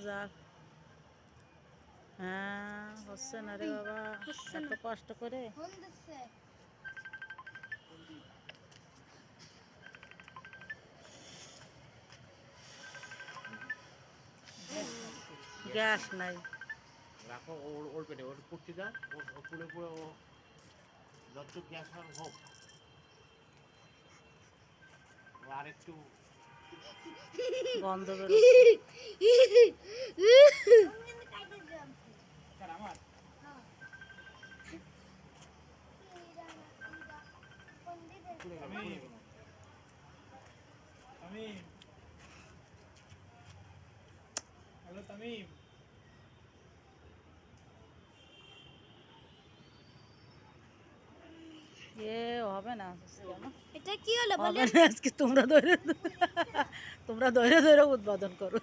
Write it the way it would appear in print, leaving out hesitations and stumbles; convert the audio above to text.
যাক। হ্যাঁ, হচ্ছে না রে বাবা, এত কষ্ট করে। গ্যাস নাই। রাখো ওর পেটে, ওর পুড়তে দাও, ওর পুড়ে পুড়ে ও যত গ্যাস হোক, ও আরেকটু গন্ধ বেরোচ্ছে। হ্যালো তামিম, এ হবে না কেন? এটা কি হলো হবে বলেন? না আজকে, তোমরা ধরে ধরে উদ্বোধন করো।